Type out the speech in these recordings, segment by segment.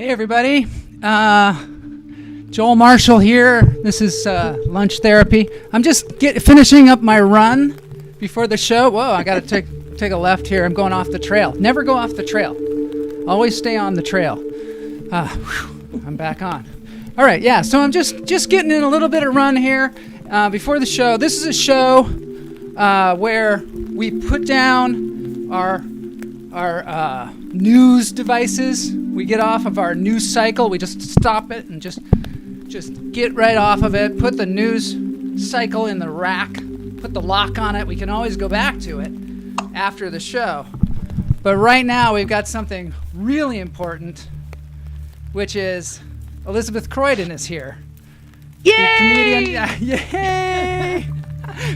Hey everybody, Joel Marshall here. This is Lunch Therapy. I'm just finishing up my run before the show. Whoa, I got to take a left here. I'm going off the trail. Never go off the trail. Always stay on the trail. I'm back on. All right, yeah, so I'm just getting in a little bit of run here before the show. This is a show where we put down our news devices. We get off of our news cycle. We just stop it and just get right off of it. Put the news cycle in the rack. Put the lock on it. We can always go back to it after the show. But right now we've got something really important, which is Elizabeth Croydon is here. Yay! The comedian. Yay!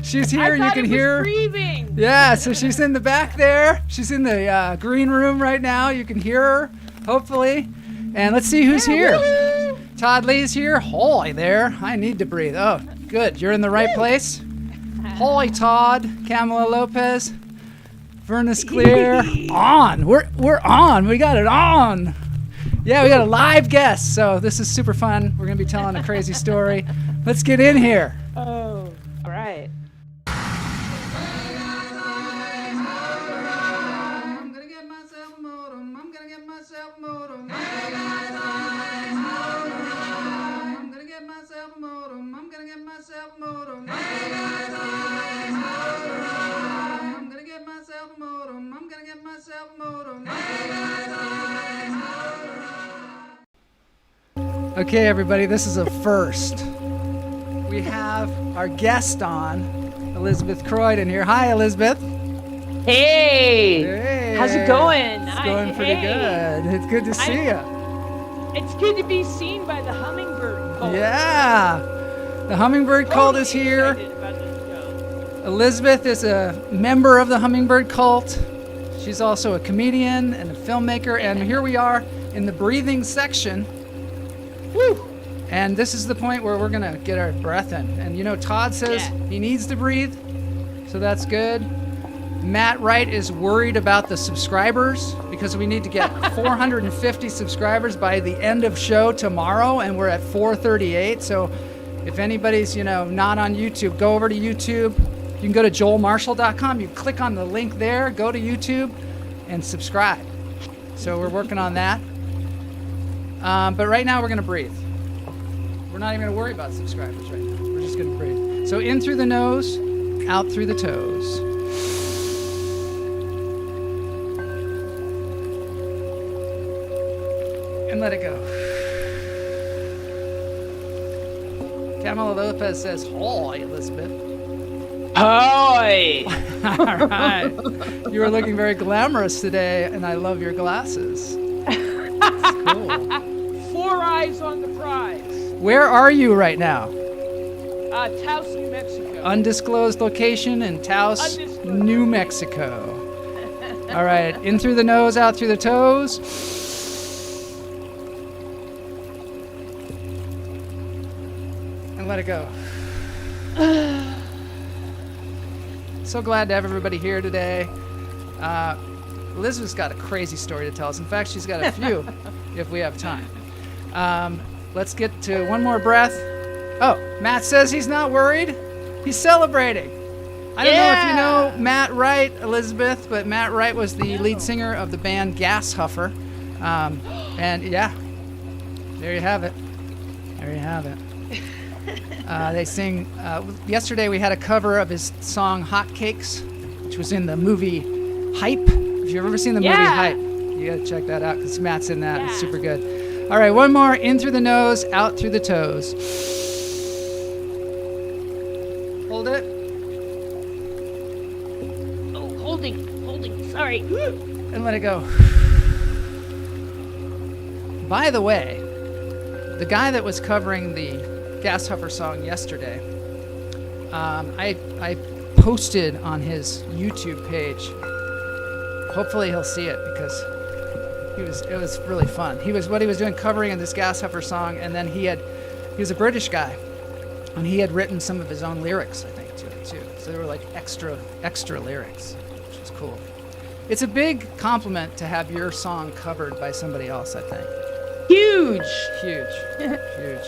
She's here. You can hear her. Breathing. Yeah, so she's in the back there. She's in the green room right now. You can hear her, hopefully. And let's see who's here. Woo-hoo. Todd Lee's here. Holy there. I need to breathe. Oh, good. You're in the right place. Holy Todd. Camila Lopez. Vernus Clear. On. We're on. We got it on. Yeah, we got a live guest. So this is super fun. We're going to be telling a crazy story. Let's get in here. Oh, all right. Okay, everybody, this is a first. We have our guest on, Elizabeth Croydon here. Hi, Elizabeth. Hey. Hey. How's it going? It's going pretty good. It's good to see you. It's good to be seen by the hummingbird cult. Yeah. The hummingbird cult is here. Excited about this show. Elizabeth is a member of the hummingbird cult. She's also a comedian and a filmmaker. And here we are in the breathing section. Woo! And this is the point where we're going to get our breath in. And you know, Todd says he needs to breathe, so that's good. Matt Wright is worried about the subscribers because we need to get 450 subscribers by the end of show tomorrow, and we're at 438. So if anybody's, not on YouTube, go over to YouTube. You can go to joelmarshall.com. You click on the link there, go to YouTube, and subscribe. So we're working on that. But right now we're going to breathe. We're not even going to worry about subscribers right now. We're just going to breathe. So in through the nose, out through the toes. And let it go. Camila Lopez says, "Hi, Elizabeth." Hi. All right. You are looking very glamorous today, and I love your glasses. It's cool. 4 eyes on the prize. Where are you right now? Taos, New Mexico. Undisclosed location in Taos, Undisclosed. New Mexico. All right, in through the nose, out through the toes. And let it go. So glad to have everybody here today. Elizabeth's got a crazy story to tell us. In fact, she's got a few if we have time. Let's get to one more breath. Oh, Matt says he's not worried. He's celebrating. I don't know if you know Matt Wright, Elizabeth, but Matt Wright was the lead singer of the band Gas Huffer. And yeah, there you have it. There you have it. They sing, yesterday we had a cover of his song Hot Cakes, which was in the movie Hype. If you've ever seen the movie Hype, you gotta check that out because Matt's in that. It's super good. All right, one more. In through the nose, out through the toes. Hold it. Oh, holding. Sorry. And let it go. By the way, the guy that was covering the Gas Huffer song yesterday, I posted on his YouTube page. Hopefully he'll see it because it was really fun. He was doing covering of this Gas Huffer song, and then he was a British guy, and he had written some of his own lyrics, I think, to it too. So they were like extra lyrics, which was cool. It's a big compliment to have your song covered by somebody else, I think. Huge. Huge. Huge.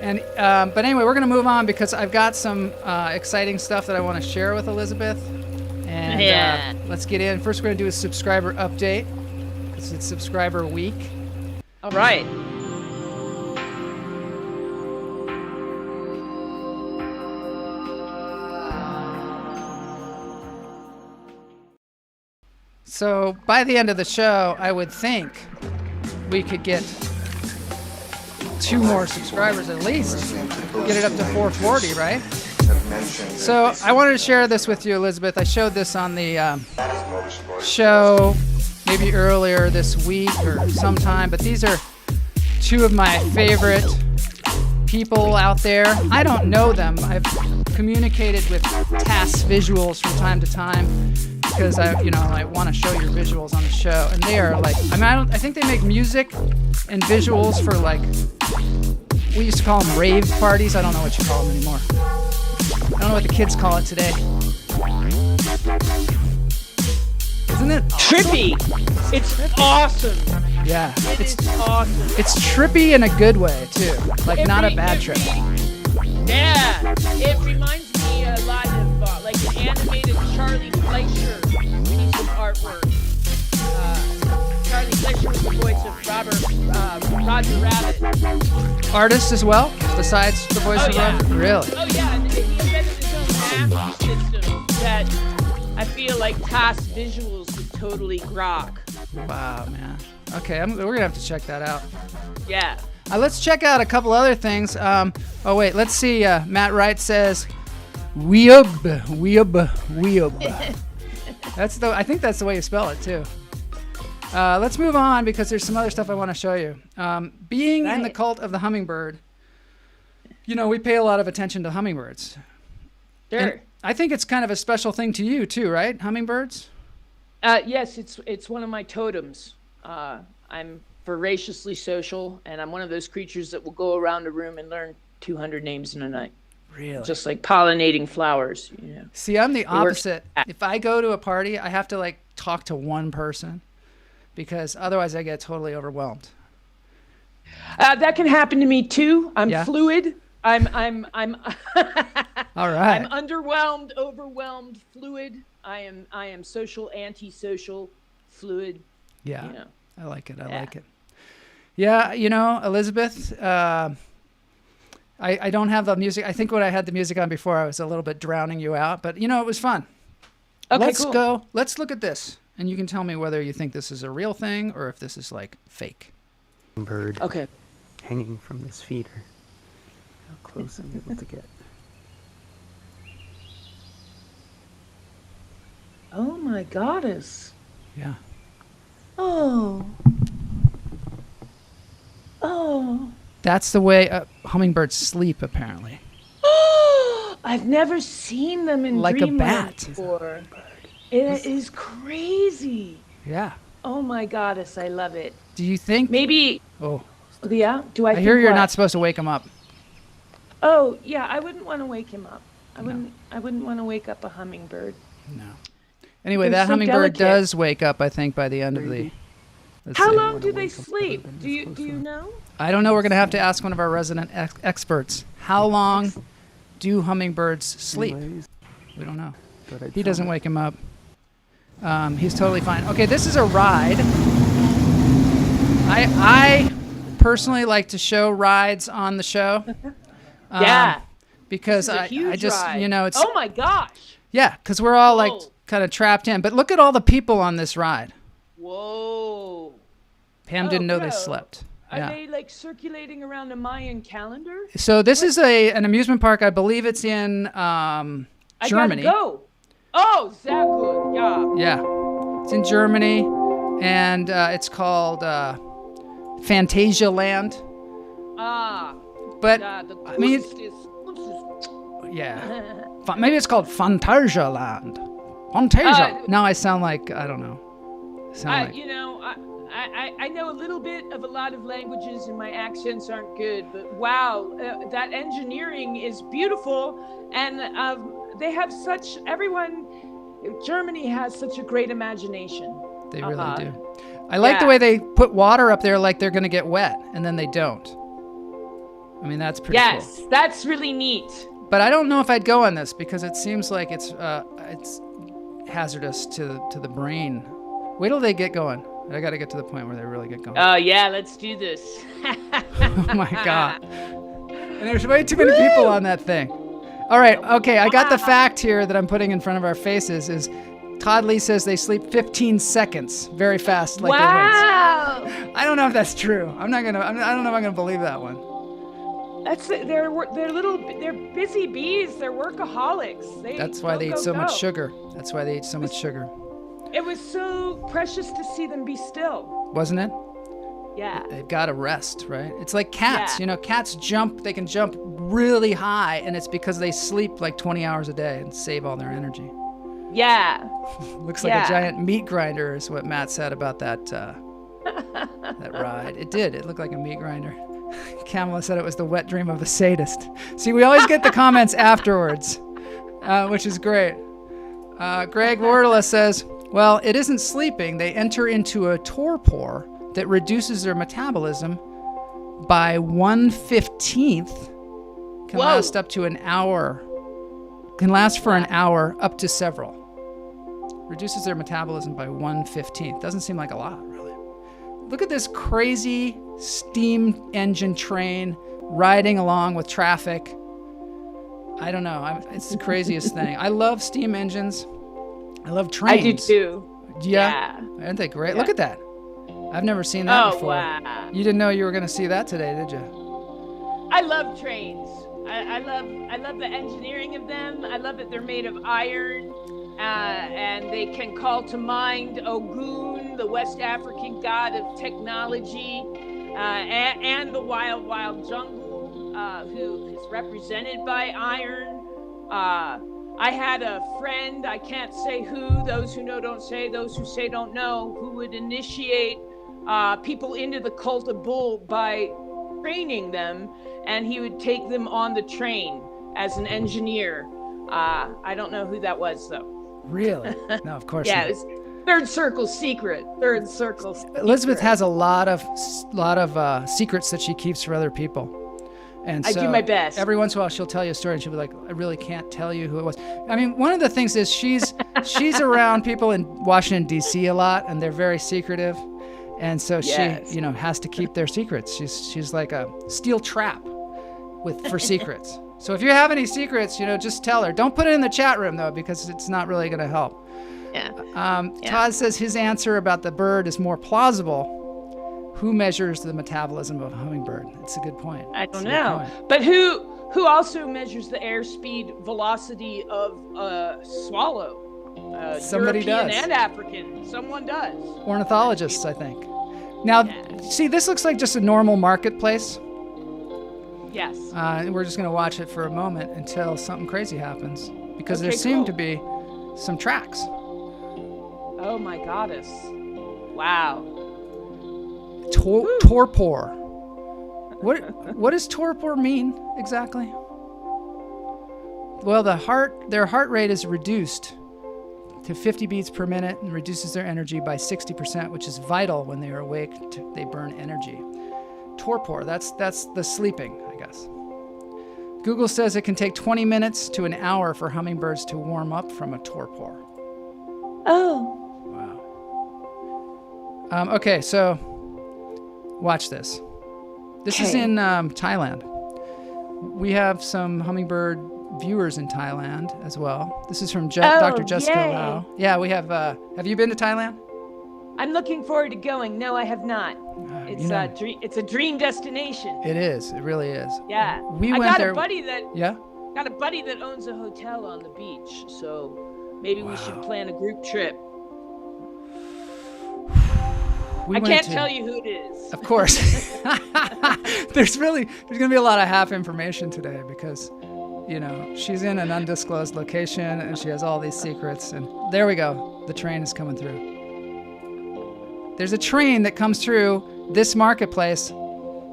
And but anyway, we're gonna move on because I've got some exciting stuff that I want to share with Elizabeth. And let's get in. First, we're gonna do a subscriber update because it's subscriber week. All right. So by the end of the show, I would think we could get 2 more subscribers at least. Get it up to 440, right? So I wanted to share this with you, Elizabeth. I showed this on the show maybe earlier this week or sometime, but these are 2 of my favorite people out there. I don't know them. I've communicated with TAS Visuals from time to time because I want to show your visuals on the show, and they are like, I think they make music and visuals for like, we used to call them rave parties. I don't know what you call them anymore. I don't know what the kids call it today. Isn't it trippy? It's awesome. Yeah, it's awesome. It's trippy in a good way too, like not a bad trip. Yeah, it reminds me a lot of like an animated Charlie Fleischer piece of artwork. Charlie Fleischer was the voice of Roger Rabbit. Artist as well, besides the voice of Roger? Really? Oh yeah, and he invented his own math system that I feel like TAS Visuals would totally grok. Wow, man. Okay, we're going to have to check that out. Yeah. Let's check out a couple other things. Let's see. Matt Wright says, weeb. I think that's the way you spell it, too. Let's move on because there's some other stuff I want to show you. Being in the cult of the hummingbird, we pay a lot of attention to hummingbirds. Sure. And I think it's kind of a special thing to you, too, right? Hummingbirds? Yes, it's one of my totems. I'm voraciously social, and I'm one of those creatures that will go around a room and learn 200 names in a night. Really? Just like pollinating flowers. See, I'm the opposite. If I go to a party, I have to talk to one person because otherwise I get totally overwhelmed. That can happen to me too. I'm fluid. I'm All right. I'm underwhelmed, overwhelmed, fluid. I am social, antisocial, fluid. Yeah. I like it. I like it. Yeah, Elizabeth, I don't have the music. I think when I had the music on before, I was a little bit drowning you out, but it was fun. Okay, cool. Let's look at this, and you can tell me whether you think this is a real thing or if this is fake. Bird. Okay. Hanging from this feeder. How close I'm able to get. Oh my goddess. Yeah. Oh. That's the way hummingbirds sleep, apparently. I've never seen them in like a bat before. It is crazy. Yeah. Oh my goddess, I love it. Do you think maybe? Oh. Yeah. Do I? I hear you're not supposed to wake him up. Oh yeah, I wouldn't want to wake him up. I wouldn't want to wake up a hummingbird. No. Anyway, that hummingbird does wake up, I think, by the end of the... How long do they sleep? Do you know? I don't know. We're going to have to ask one of our resident experts. How long do hummingbirds sleep? We don't know. He doesn't wake him up. He's totally fine. Okay, this is a ride. I personally like to show rides on the show. Yeah. Because I just, ride. It's... Oh my gosh. Yeah, because we're all kind of trapped in. But look at all the people on this ride. Whoa. Pam didn't know they slept. Are they circulating around a Mayan calendar? So this is an amusement park. I believe it's in Germany. I gotta go. Oh, sehr good. Yeah. Yeah. It's in Germany, and it's called Fantasia Land. But I mean, maybe it's called Fantasia Land. Fantasia. Now I sound like I don't know. I know a little bit of a lot of languages and my accents aren't good, but wow, that engineering is beautiful, and they have Germany has such a great imagination. They really do. I like the way they put water up there like they're going to get wet, and then they don't. I mean, that's pretty cool. Yes, that's really neat. But I don't know if I'd go on this because it seems like it's hazardous to the brain. Wait till they get going. I got to get to the point where they really get going. Oh, yeah, let's do this. Oh, my God. And there's way too many people on that thing. All right, okay, I got the fact here that I'm putting in front of our faces is Todd Lee says they sleep 15 seconds, very fast, like wow. their wings. I don't know if that's true. I don't know if I'm gonna believe that one. They're busy bees. They're workaholics. That's why they eat so much sugar. That's why they eat so much sugar. It was so precious to see them be still. Wasn't it? Yeah. They've got to rest, right? It's like cats. Yeah. You know, cats jump. They can jump really high, and it's because they sleep like 20 hours a day and save all their energy. Yeah. Looks like a giant meat grinder is what Matt said about that that ride. It did. It looked like a meat grinder. Kamala said it was the wet dream of a sadist. See, we always get the comments afterwards, which is great. Greg Wardela says, well, it isn't sleeping. They enter into a torpor that reduces their metabolism by 1/15th. Can last up to an hour. Can last for an hour up to several. Reduces their metabolism by 1/15th. Doesn't seem like a lot, really. Look at this crazy steam engine train riding along with traffic. I don't know. It's the craziest thing. I love steam engines. I love trains. I do too. Yeah. Aren't they great? Yeah. Look at that. I've never seen that before. Wow. You didn't know you were going to see that today, did you? I love trains. I love the engineering of them. I love that they're made of iron, and they can call to mind Ogun, the West African god of technology, and the wild, wild jungle, who is represented by iron. I had a friend, I can't say who, those who know don't say, those who say don't know, who would initiate people into the cult of Bull by training them, and he would take them on the train as an engineer. I don't know who that was, though. Really? No, of course Yeah, not. it was third circle secret. Third circle secret. Elizabeth has a lot of secrets that she keeps for other people. And I so do my best. Every once in a while, she'll tell you a story, and she'll be like, "I really can't tell you who it was." I mean, one of the things is she's around people in Washington D.C. a lot, and they're very secretive, and so she has to keep their secrets. She's like a steel trap for secrets. So if you have any secrets, just tell her. Don't put it in the chat room though, because it's not really going to help. Yeah. Todd says his answer about the bird is more plausible. Who measures the metabolism of a hummingbird? It's a good point. I don't know. But who also measures the airspeed velocity of a swallow? Somebody European does. And African. Someone does. Ornithologists, I think. Now, see, this looks like just a normal marketplace. Yes. We're just going to watch it for a moment until something crazy happens, because there seem to be some tracks. Oh my goddess. Wow. Torpor. What does torpor mean exactly? Well, their heart rate is reduced to 50 beats per minute and reduces their energy by 60%, which is vital when they are awake. They burn energy. Torpor, that's the sleeping, I guess. Google says it can take 20 minutes to an hour for hummingbirds to warm up from a torpor. Oh. Wow. Okay, so watch this. This is in Thailand. We have some hummingbird viewers in Thailand as well. This is from Dr. Jessica Lau. Yeah, we have. Have you been to Thailand? I'm looking forward to going. No, I have not. It's a dream destination. It is. It really is. Yeah. I got a buddy that Yeah. Got a buddy that owns a hotel on the beach, so maybe we should plan a group trip. I can't tell you who it is. Of course. There's going to be a lot of half information today because, she's in an undisclosed location and she has all these secrets. And there we go. The train is coming through. There's a train that comes through this marketplace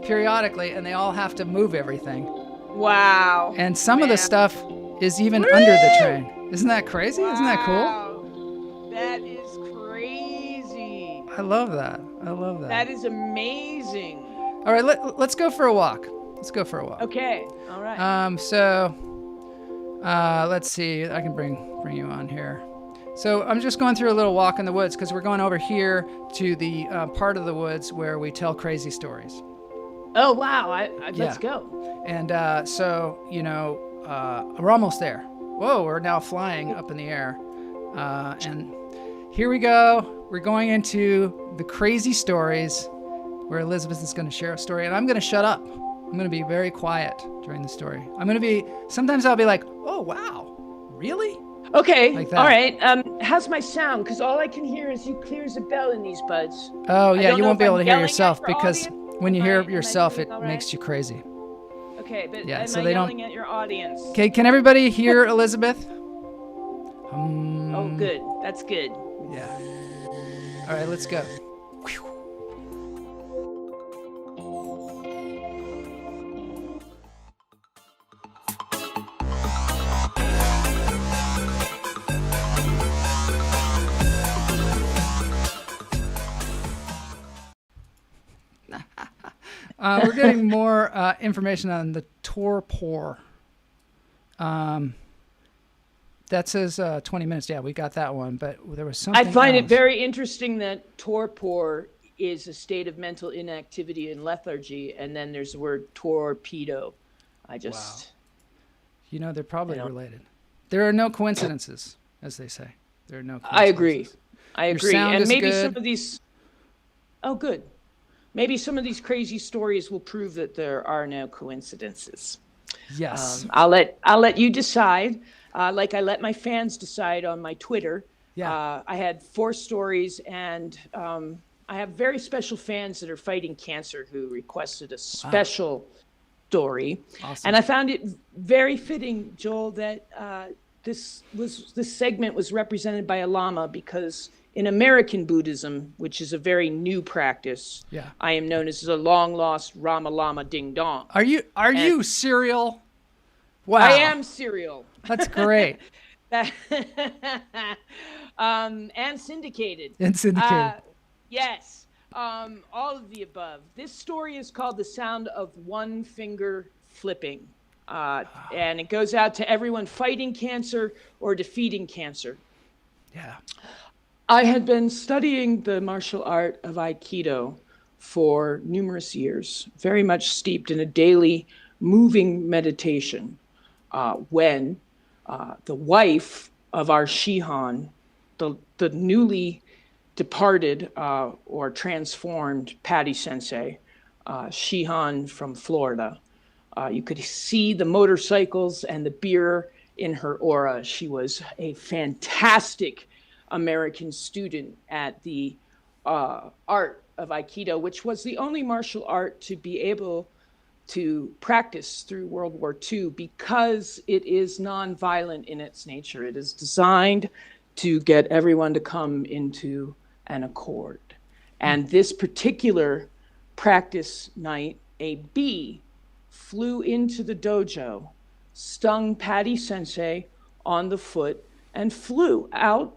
periodically, and they all have to move everything. Wow. And some of the stuff is even under the train. Isn't that crazy? Wow. Isn't that cool? That is crazy. I love that. I love that. That is amazing. All right, let's go for a walk. Let's go for a walk. Okay. All right. Let's see. I can bring you on here. So I'm just going through a little walk in the woods because we're going over here to the part of the woods where we tell crazy stories. Oh, wow. Let's go. And we're almost there. Whoa, we're now flying up in the air. And here we go. We're going into the crazy stories where Elizabeth is going to share a story. And I'm going to shut up. I'm going to be very quiet during the story. Sometimes I'll be like, oh, wow, really? Okay. Like that. All right. How's my sound? Because all I can hear is you clear as a bell in these buds. Oh, yeah, you won't be able to hear yelling at yourself your because audience? when you hear Am I yourself, doing it all right? makes you crazy. Okay, but Yeah, am so I they don't- yelling at your audience? Okay, can everybody hear Elizabeth? Oh, good. That's good. Yeah. All right, let's go. We're getting more information on the torpor. That says 20 minutes. Yeah, we got that one, but there was something I find it else. very interesting that torpor is a state of mental inactivity and lethargy, and then there's the word torpedo. They're probably I don't- related. There are no coincidences, as they say. There are no coincidences. I agree. I Your agree. sound And is maybe good. some of these. Oh, good. Maybe some of these crazy stories will prove that there are no coincidences. Yes. I'll let you decide. Like I let my fans decide on my Twitter. Yeah. I had 4 stories, and I have very special fans that are fighting cancer who requested a special story. Awesome. And I found it very fitting, Joel, that this segment was represented by a llama, because in American Buddhism, which is a very new practice, Yeah. I am known as the long lost Rama Lama Ding Dong. Are you serial? Wow. I am serial. That's great. And syndicated. And syndicated. Yes. All of the above. This story is called The Sound of One Finger Flipping. And it goes out to everyone fighting cancer or defeating cancer. Yeah. I had been studying the martial art of Aikido for numerous years, very much steeped in a daily moving meditation, when the wife of our Shihan, the newly departed or transformed Patty Sensei, Shihan from Florida, you could see the motorcycles and the beer in her aura. She was a fantastic American student at the art of Aikido, which was the only martial art to be able to practice through World War II, because it is nonviolent in its nature. It is designed to get everyone to come into an accord. And this particular practice night, a bee flew into the dojo, stung Patty Sensei on the foot, and flew out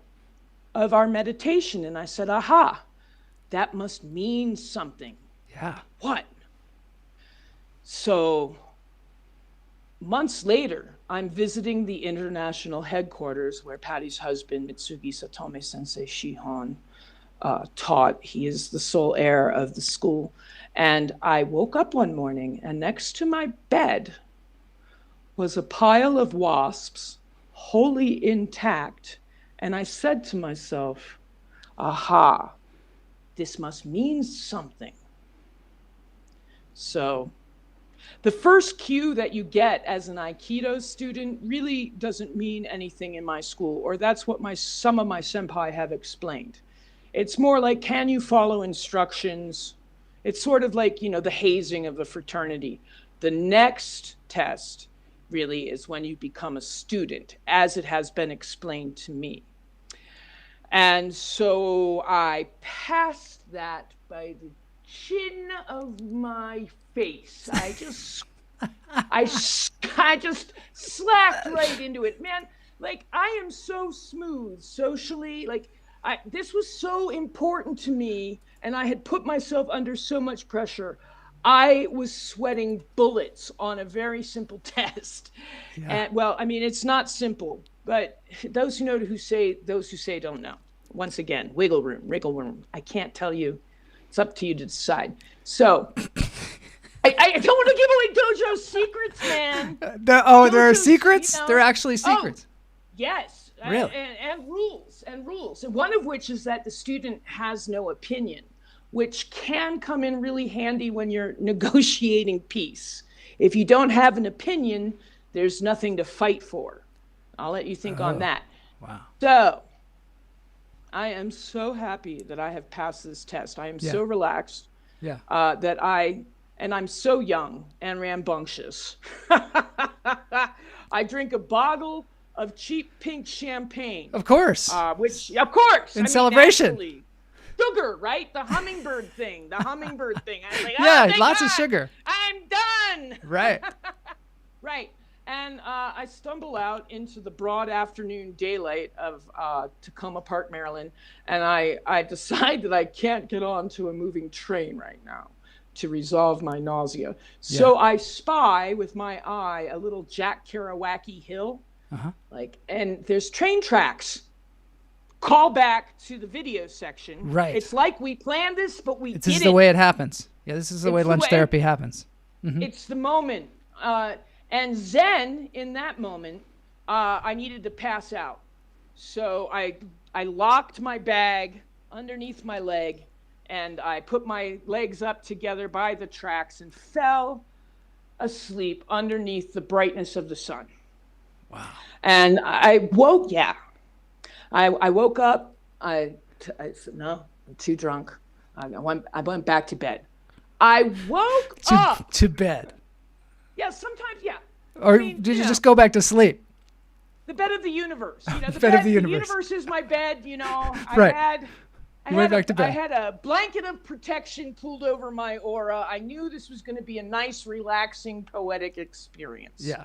of our meditation. And I said, aha, that must mean something. Yeah. What? So months later, I'm visiting the international headquarters where Patty's husband, Mitsugi Satome Sensei Shihan, taught. He is the sole heir of the school. And I woke up one morning, and next to my bed was a pile of wasps, wholly intact. And I said to myself, aha, this must mean something. So the first cue that you get as an Aikido student really doesn't mean anything in my school, or that's what some of my senpai have explained. It's more like, can you follow instructions? It's sort of like, the hazing of a fraternity. The next test really is when you become a student, as it has been explained to me. And so I passed that by the chin of my face. I just slacked right into it. Man, like, I am so smooth socially. Like, this was so important to me, and I had put myself under so much pressure. I was sweating bullets on a very simple test. Yeah. And well, I mean, it's not simple, but those who know those who say don't know. Once again, wiggle room. I can't tell you. It's up to you to decide. So I don't want to give away Dojo secrets, man. There are Dojo's, secrets? you know. There are actually secrets. Yes. Really? And rules. And one of which is that the student has no opinion, which can come in really handy when you're negotiating peace. If you don't have an opinion, there's nothing to fight for. I'll let you think on that. Wow. So, I am so happy that I have passed this test. I am so relaxed Yeah. and I'm so young and rambunctious. I drink a bottle of cheap pink champagne. Of course. Which, of course. In celebration. Naturally. Sugar, right? The hummingbird thing. I was like, Yeah, oh, lots of God, sugar. I'm done. Right. Right. And I stumble out into the broad afternoon daylight of Tacoma Park, Maryland, and I decide that I can't get onto a moving train right now to resolve my nausea. So I spy with my eye a little Jack Kerouac hill, and there's train tracks. Call back to the video section. Right. It's like we planned this, but we This didn't. is the way it happens. Yeah, this is the way lunch therapy happens. Mm-hmm. It's the moment. And then in that moment, I needed to pass out. So I locked my bag underneath my leg, and I put my legs up together by the tracks and fell asleep underneath the brightness of the sun. Wow. And I woke, I woke up. I said, no, I'm too drunk. I went back to bed. I woke up. To bed. Yeah, sometimes, yeah. Or did you just go back to sleep? The bed of the universe. You know, the bed of the universe. The universe is my bed, you know. Right. I went back to bed. I had a blanket of protection pulled over my aura. I knew this was going to be a nice, relaxing, poetic experience. Yeah.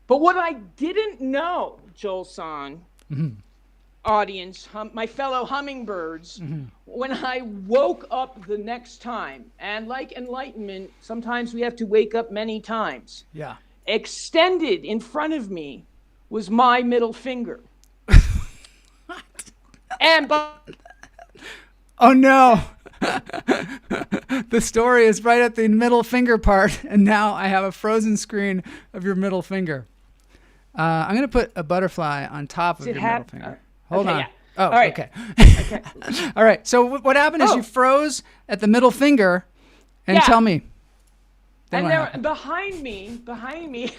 But what I didn't know, Joel-san, audience, my fellow hummingbirds, when I woke up the next time, and like enlightenment, sometimes we have to wake up many times. Yeah. Extended in front of me was my middle finger. And oh no. The story is right at the middle finger part, and now I have a frozen screen of your middle finger. I'm going to put a butterfly on top of your middle finger. Hold on. Yeah. Oh, all right. Okay. Okay. All right. So what happened is you froze at the middle finger, and tell me. And there, behind me. behind me.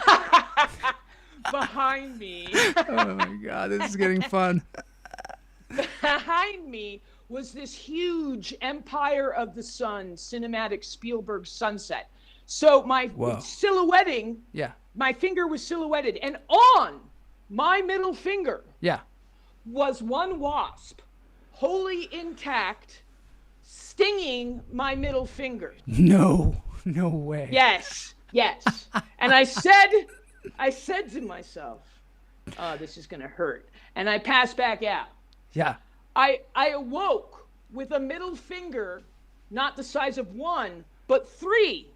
Oh my God, this is getting fun. Behind me was this huge Empire of the Sun cinematic Spielberg sunset. So my silhouetting, my finger was silhouetted, and on my middle finger was one wasp, wholly intact, stinging my middle finger. No way. Yes. And I said to myself, oh, this is going to hurt. And I passed back out. Yeah. I awoke with a middle finger, not the size of one, but three.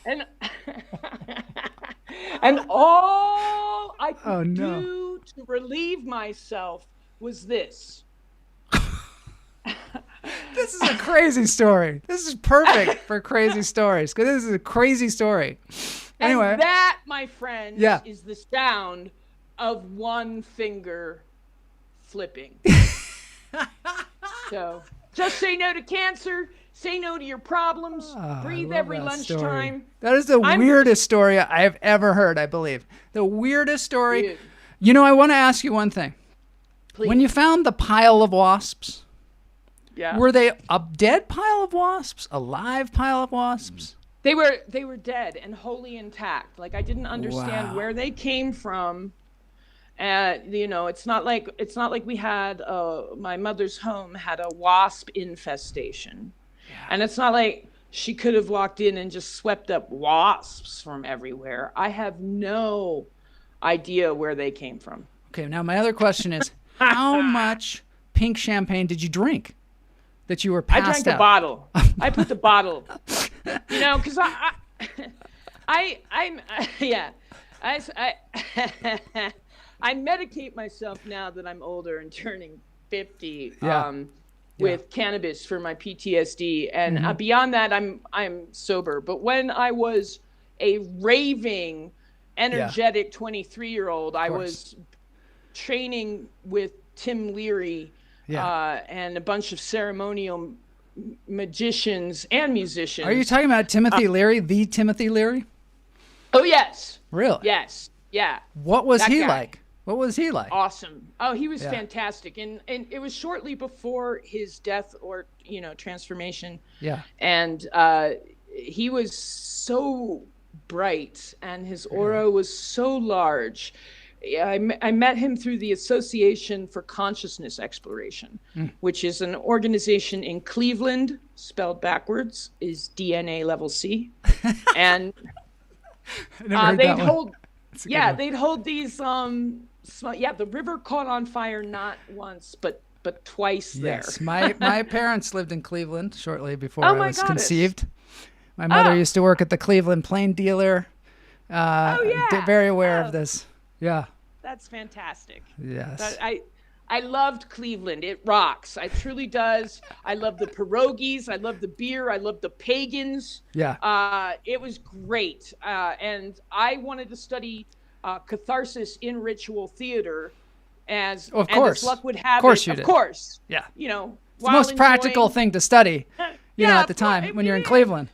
And and all I could do to relieve myself was this. This is a crazy story. This is perfect for crazy stories, because this is a crazy story. Anyway. And that, my friend, is the sound of one finger flipping. So just say no to cancer. Say no to your problems. Breathe every lunchtime. That is the weirdest story I have ever heard, I believe. The weirdest story. Dude. You know, I want to ask you one thing. Please. When you found the pile of wasps, were they a dead pile of wasps? A live pile of wasps? They were dead and wholly intact. Like, I didn't understand where they came from. You know, it's not like we had my mother's home had a wasp infestation. And it's not like she could have walked in and just swept up wasps from everywhere. I have no idea where they came from. Okay, now my other question is, how much pink champagne did you drink that you were I passed drank a out? bottle. I put the bottle, because I'm yeah, I I medicate myself now that I'm older and turning 50. Yeah. With cannabis for my PTSD, and beyond that, I'm sober. But when I was a raving, energetic 23-year-old, I was training with Tim Leary and a bunch of ceremonial magicians and musicians. Are you talking about Timothy Leary, the Timothy Leary? Oh yes. Really? Yes. Yeah. What was That he guy. like? What was he like? Awesome. Oh, he was fantastic. And it was shortly before his death or, transformation. Yeah. And he was so bright and his aura was so large. I met him through the Association for Consciousness Exploration, which is an organization in Cleveland, spelled backwards, is DNA level C. And they'd hold these the river caught on fire not once but twice there. Yes, my parents lived in Cleveland shortly before Oh I my was goddess. conceived. My mother used to work at the Cleveland Plain Dealer. Very aware of this. Yeah. That's fantastic. Yes. But I loved Cleveland. It rocks. It truly does. I love the pierogies. I love the beer. I love the pagans. Yeah. It was great. And I wanted to study catharsis in ritual theater as luck would have it. You did. Of course. Yeah. It's the most practical thing to study, at the time when you're in Cleveland.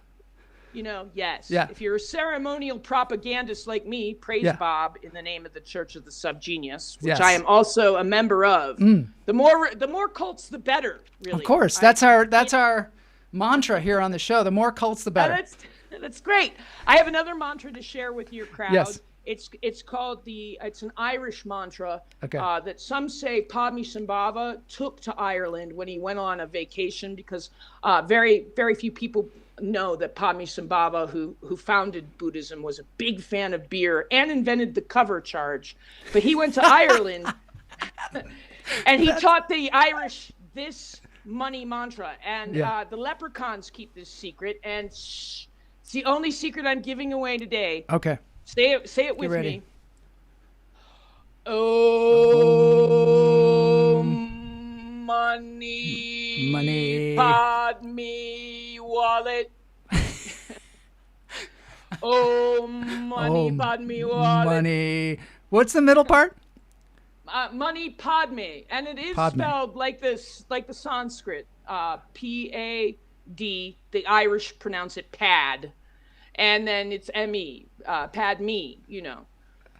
Yes. Yeah. If you're a ceremonial propagandist like me, praise Bob in the name of the Church of the Subgenius, which I am also a member of. The more cults, the better. Really. Of course, that's our mantra here on the show. The more cults, the better. That's great. I have another mantra to share with your crowd. Yes. It's called it's an Irish mantra that some say Padma Sambhava took to Ireland when he went on a vacation, because very, very few people know that Padma Sambhava, who founded Buddhism, was a big fan of beer and invented the cover charge. But he went to Ireland and he taught the Irish this money mantra. And the leprechauns keep this secret. And it's the only secret I'm giving away today. Okay. Say it with me. Oh, money. Padme wallet. Oh, money, Padme wallet. Money. What's the middle part? Money, Padme, and it is spelled like this, like the Sanskrit. P-A-D. The Irish pronounce it pad, and then it's M-E. Padme.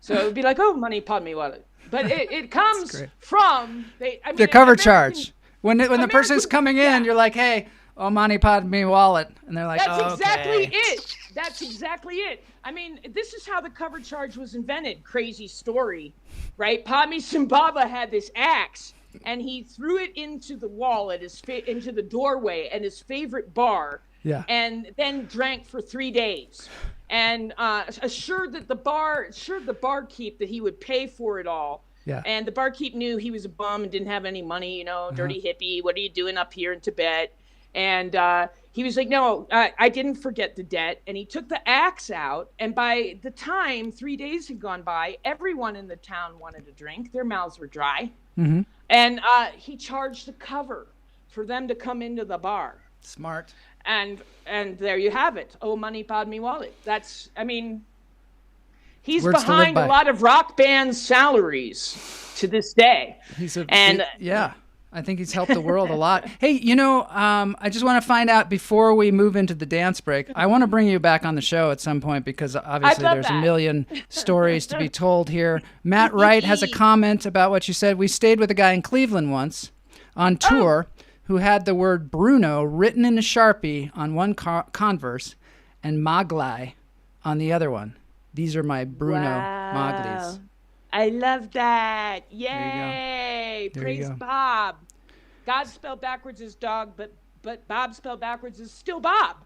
So it would be like, oh, money, Padme wallet. But it comes from the cover charge. When the person's coming in, you're like, hey, oh, money, Padme wallet, and they're like, that's exactly it. That's exactly it. I mean, this is how the cover charge was invented. Crazy story, right? Padma Sambhava had this axe, and he threw it into the wall into the doorway at his favorite bar, and then drank for 3 days, and assured the barkeep that he would pay for it all. Yeah. And the barkeep knew he was a bum and didn't have any money, dirty hippie. What are you doing up here in Tibet? And he was like, no, I didn't forget the debt. And he took the axe out. And by the time 3 days had gone by, everyone in the town wanted a drink. Their mouths were dry. Mm-hmm. And he charged the cover for them to come into the bar. Smart. And there you have it. Oh, money, Padme wallet. He's Words behind a lot of rock bands' salaries to this day. I think he's helped the world a lot. Hey, I just want to find out before we move into the dance break, I want to bring you back on the show at some point, because obviously there's a million stories to be told here. Matt Wright has a comment about what you said. We stayed with a guy in Cleveland once on tour who had the word Bruno written in a Sharpie on one Converse and Maglai on the other one. These are my Bruno Maglis. I love that. Yay. Praise Bob. God spelled backwards is dog, but Bob spelled backwards is still Bob.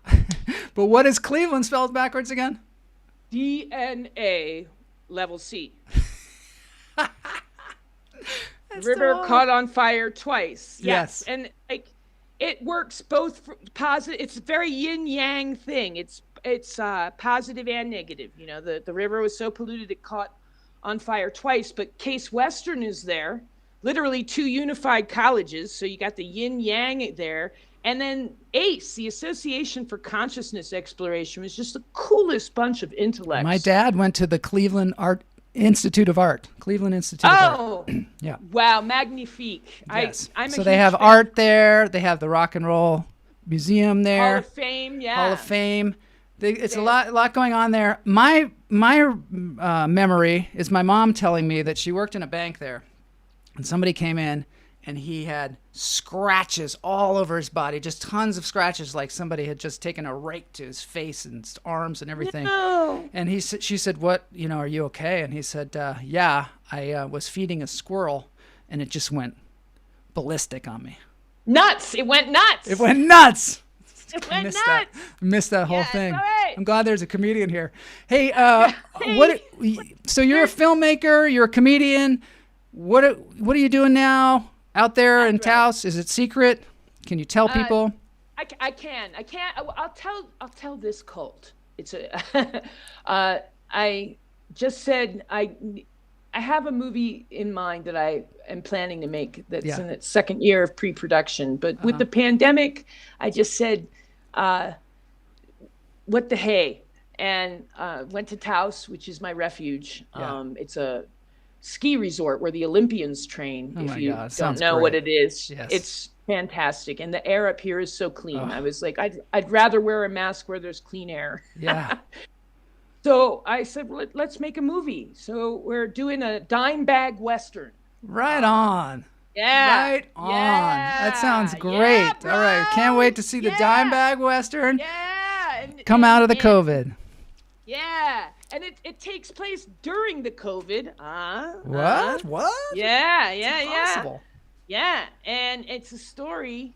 But what is Cleveland spelled backwards again? DNA level C. river caught on fire twice. Yes. And like it works both positive. It's a very yin yang thing. It's positive and negative. You know, the river was so polluted it caught on fire twice, but Case Western is there, literally 2 unified colleges. So you got the yin yang there. And then ACE, the Association for Consciousness Exploration, was just the coolest bunch of intellects. My dad went to the Cleveland Institute of Art. Yeah. Wow, magnifique. Yes. I'm so a they huge have fan. art there. They have the Rock and Roll Museum there. Hall of Fame, yeah. Hall of Fame. It's a lot going on there. My memory is my mom telling me that she worked in a bank there, and somebody came in, and he had scratches all over his body, just tons of scratches, like somebody had just taken a rake to his face and arms and everything. No. And she said, "What? Are you okay?" And he said, "Yeah, I was feeding a squirrel, and it just went ballistic on me. Nuts! It went nuts! It went nuts." It went nuts! Missed that whole thing. All right. I'm glad there's a comedian here. Hey, so you're a filmmaker, you're a comedian. What are you doing now out there in Taos? Is it secret? Can you tell people? I can't. I'll tell this cult. It's I just said I have a movie in mind that I am planning to make that's in its second year of pre-production. But with the pandemic, I just said, what the hey? And went to Taos, which is my refuge. Yeah. It's a ski resort where the Olympians train. Oh if my you God, don't sounds know great. what it is, Yes. it's fantastic. And the air up here is so clean. I was like, I'd rather wear a mask where there's clean air. Yeah. So I said, well, let's make a movie. So we're doing a dime bag Western. Right on. Yeah. Right on. Yeah. That sounds great. Yeah, All right. Can't wait to see the Yeah. Dime Bag Western Yeah. come out of the and- COVID. Yeah. And it takes place during the COVID. What? What? Yeah. Impossible. Yeah. And it's a story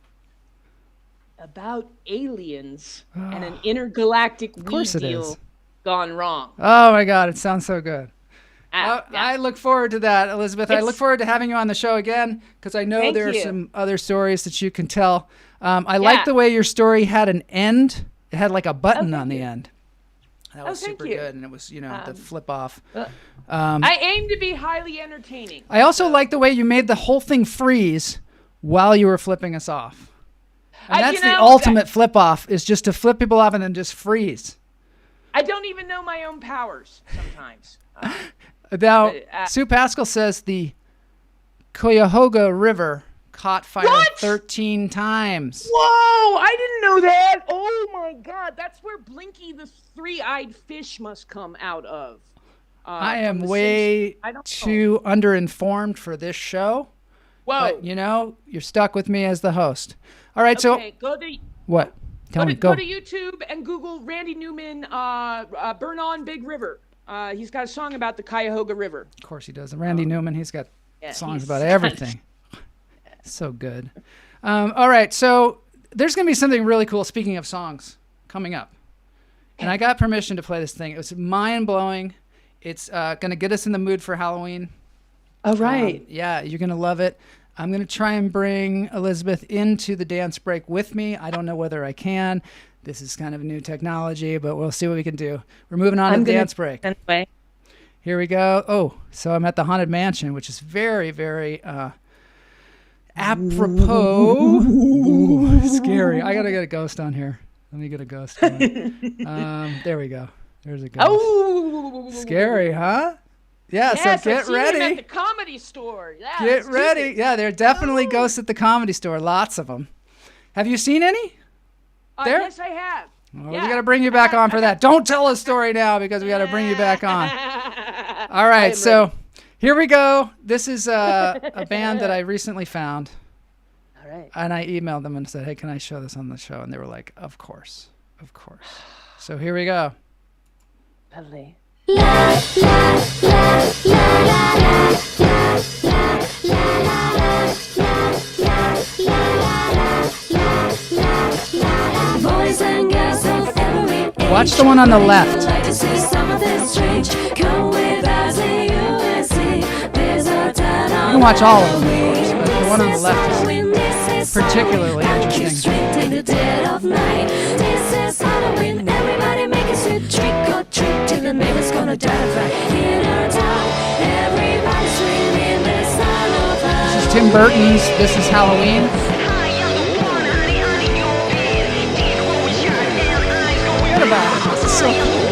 about aliens and an intergalactic weed course it deal is. gone wrong. Oh my God, it sounds so good. Yeah. I look forward to that, Elizabeth. I It's- look forward to having you on the show again because I know Thank there are you. some other stories that you can tell. I like Yeah. the way your story had an end. It had like a button on the end. That was thank super you. good, and it was the flip off. I aim to be highly entertaining. I also like the way you made the whole thing freeze while you were flipping us off. And that's the ultimate flip off, is just to flip people off and then just freeze. I don't even know my own powers sometimes. Now, Sue Pascal says the Cuyahoga River caught fire What? 13 times. Whoa! I didn't know that. Oh my God, that's where Blinky the three-eyed fish must come out of. I am from the way Simpsons. I don't know. too underinformed for this show. Whoa! But, you're stuck with me as the host. All right, Okay, go to what? Tell me, go to YouTube and Google Randy Newman, "Burn On Big River." He's got a song about the Cuyahoga River. Of course he does. Randy Newman, he's got songs he's about everything. So good. All right, so there's going to be something really cool, speaking of songs, coming up. And I got permission to play this thing. It was mind-blowing. It's going to get us in the mood for Halloween. Oh, right. Yeah, you're going to love it. I'm going to try and bring Elizabeth into the dance break with me. I don't know whether I can. This is kind of new technology, but we'll see what we can do. We're moving on to the dance break. Anyway. Here we go. Oh, so I'm at the Haunted Mansion, which is very, very apropos. Ooh, scary. I got to get a ghost on here. Let me get a ghost on. There we go. There's a ghost. Oh! Scary, huh? Yeah, Yes, so I get see him ready. at the Comedy Store. Yeah, Get let's do ready. it. Yeah, there are definitely ghosts at the Comedy Store. Lots of them. Have you seen any? There? Yes, I have. Well, Yeah. we got to bring you back on for that. Don't tell a story now because we got to bring you back on. All right, so here we go. This is a band that I recently found. All right. And I emailed them and said, hey, can I show this on the show? And they were like, of course. Of course. So here we go. Lovely. Boys and girls of every age. Watch the one on the left. Like to see something strange. Come with us in USC. There's a town on can watch all of them, of course, but the one on the left is particularly interesting. In the dead of night. This is Halloween. Everybody make a sweet trick or treat till the neighbor's gonna die of fright. In our town, everybody's screaming this sound of This is Tim Burton's This Is Halloween. Forget about it. This is so cool.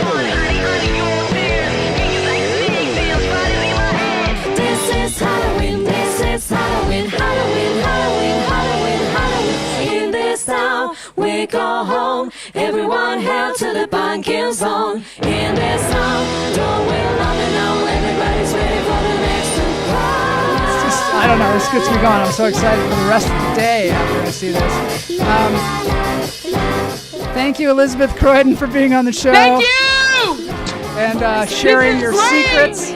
This is Halloween, this is Halloween, Halloween, Halloween, Halloween, Halloween. In this town, we go home. Everyone held to the pumpkin zone. In this town, don't we love it now? Everybody's waiting for the next to cry. I don't know, this gets me going. I'm so excited for the rest of the day after I see this. Thank you, Elizabeth Croydon, for being on the show. Thank you! And sharing your great. secrets.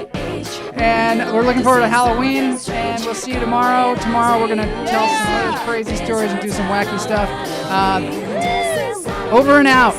And we're looking forward to Halloween, and we'll see you tomorrow. Tomorrow we're going to tell some other crazy stories and do some wacky stuff. Over and out.